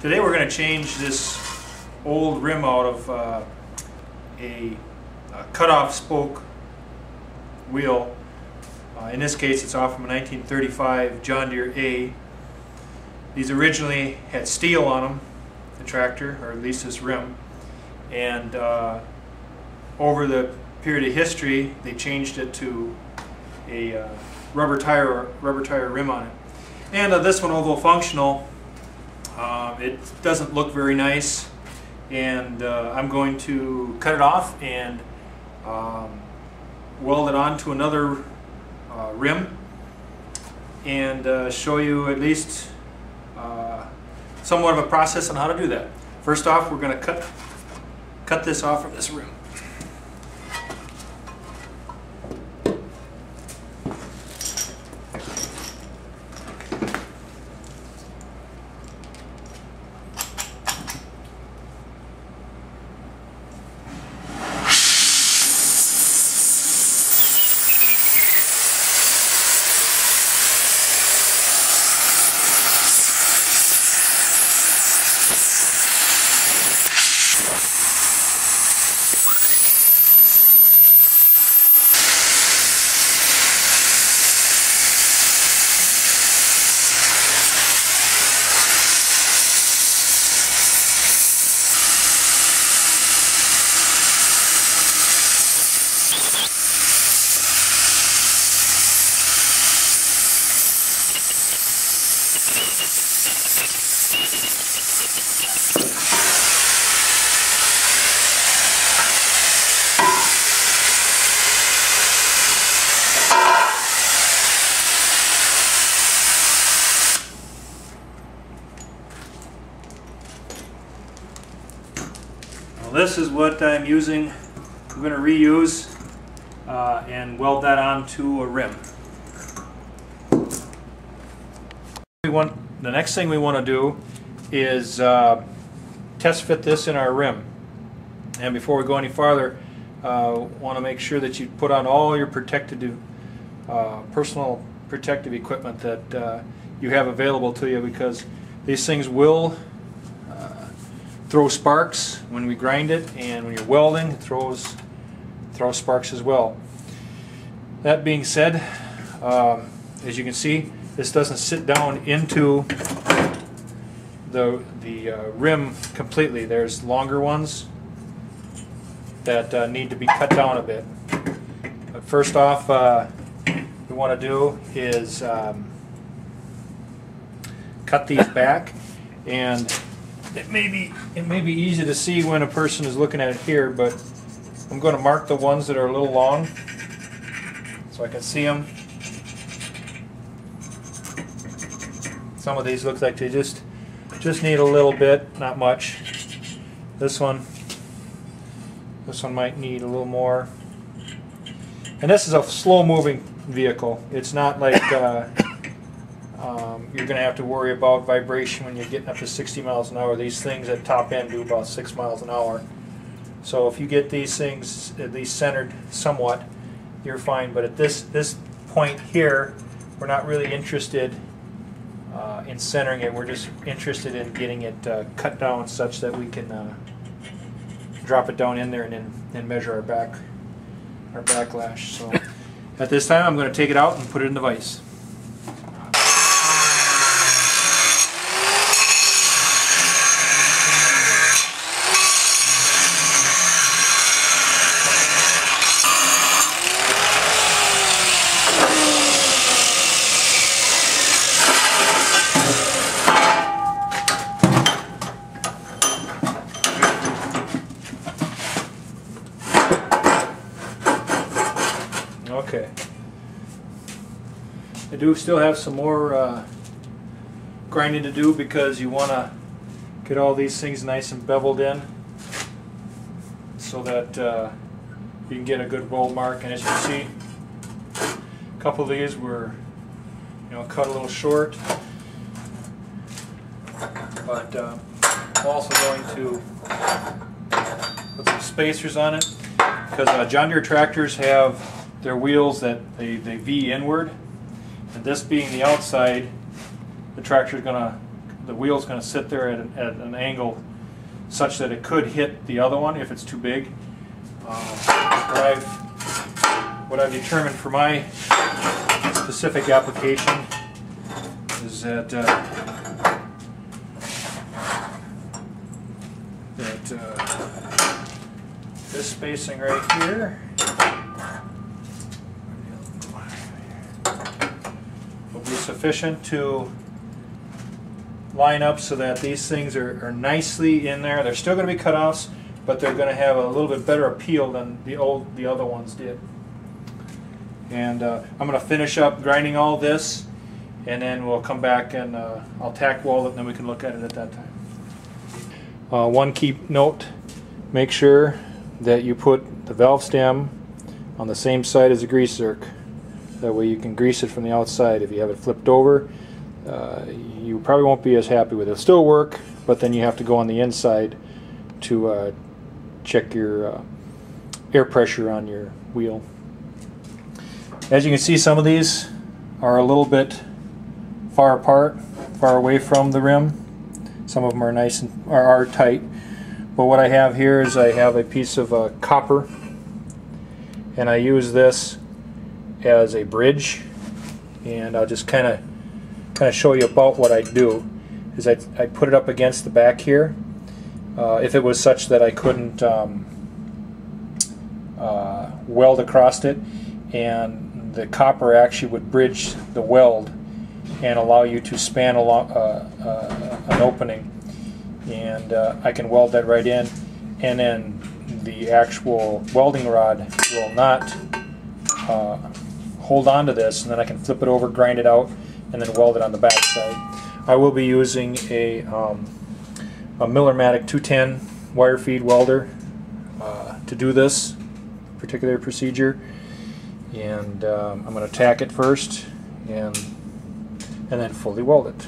Today we're going to change this old rim out of a cut-off spoke wheel. In this case it's off from a 1935 John Deere A. These originally had steel on them, the tractor, or at least this rim, and over the period of history they changed it to a rubber tire rim on it. And this one, although functional, it doesn't look very nice, and I'm going to cut it off and weld it onto another rim and show you at least somewhat of a process on how to do that. First off, we're going to cut this off from this rim. This is what I'm using. I'm going to reuse and weld that onto a rim. The next thing we want to do is test fit this in our rim. And before we go any farther, want to make sure that you put on all your personal protective equipment that you have available to you, because these things will throw sparks when we grind it, and when you're welding it throws sparks as well. That being said, as you can see, this doesn't sit down into the rim completely. There's longer ones that need to be cut down a bit. But first off, what we want to do is cut these back, and it may be easy to see when a person is looking at it here, but I'm going to mark the ones that are a little long so I can see them. Some of these look like they just need a little bit, not much. This one might need a little more. And this is a slow-moving vehicle. It's not like you're going to have to worry about vibration when you're getting up to 60 miles an hour. These things at top end do about 6 miles an hour. So if you get these things at least centered somewhat, you're fine. But at this point here, we're not really interested in centering it. We're just interested in getting it cut down such that we can drop it down in there and then measure our backlash. So at this time, I'm going to take it out and put it in the vise. Okay. I do still have some more grinding to do, because you want to get all these things nice and beveled in so that you can get a good roll mark. And as you can see, a couple of these were cut a little short, but I'm also going to put some spacers on it, because John Deere tractors have their wheels that they V inward, and this being the outside, the tractor is going to the wheel's going to sit there at an angle such that it could hit the other one if it's too big. What I've determined for my specific application is that this spacing right here will be sufficient to line up so that these things are nicely in there. They're still going to be cutoffs, but they're going to have a little bit better appeal than the other ones did. And I'm going to finish up grinding all this, and then we'll come back and I'll tack weld it, and then we can look at it at that time. One key note: make sure that you put the valve stem on the same side as the grease zerk. That way you can grease it from the outside. If you have it flipped over, you probably won't be as happy with it. It'll still work, but then you have to go on the inside to check your air pressure on your wheel. As you can see, some of these are a little bit far apart, far away from the rim. Some of them are nice and are tight. But what I have here is I have a piece of copper, and I use this as a bridge. And I'll just kind of show you about what I do. Is I put it up against the back here. If it was such that I couldn't weld across it, and the copper actually would bridge the weld and allow you to span along an opening, and I can weld that right in, and then the actual welding rod will not hold on to this, and then I can flip it over, grind it out, and then weld it on the back side. I will be using a Miller-Matic 210 wire feed welder to do this particular procedure, and I'm going to tack it first and then fully weld it.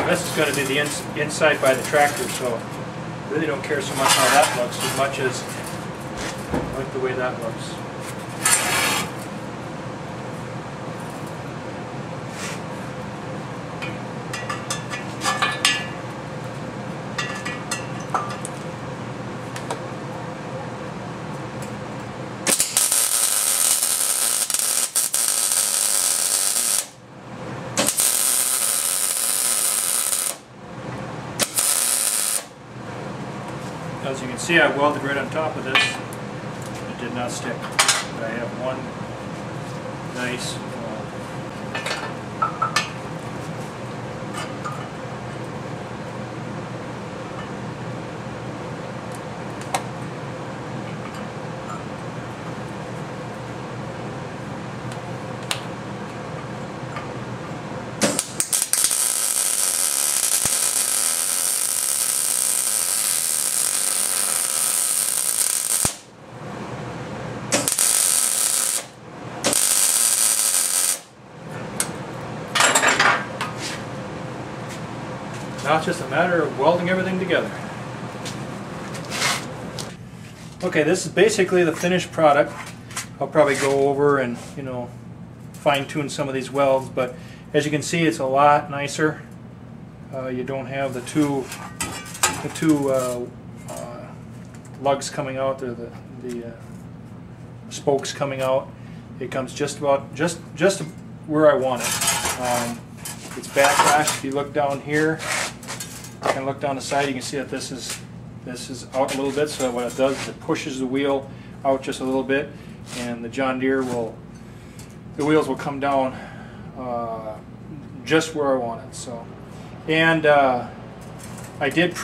This is going to be the inside by the tractor, so I really don't care so much how that looks as much as I like the way that looks. As you can see, I welded right on top of this. It did not stick, but I have one nice Now it's just a matter of welding everything together. Okay, this is basically the finished product. I'll probably go over and, fine-tune some of these welds, but as you can see, it's a lot nicer. You don't have the two lugs coming out, or the spokes coming out. It comes just where I want it. It's backlash. If you look down here, you can look down the side, you can see that this is out a little bit, so that what it does is it pushes the wheel out just a little bit, and the John Deere the wheels will come down just where I want it. So, and I did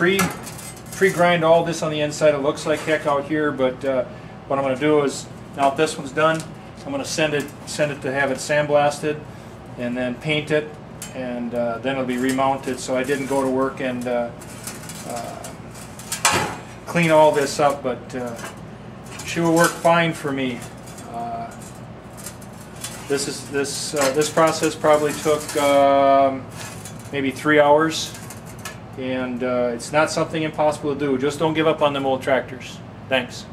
pre-grind all this on the inside. It looks like heck out here, but what I'm going to do is, now that this one's done, I'm going to send it to have it sandblasted and then paint it, and then it'll be remounted. So I didn't go to work and clean all this up, but she will work fine for me. This process probably took maybe 3 hours, and it's not something impossible to do. Just don't give up on them old tractors. Thanks.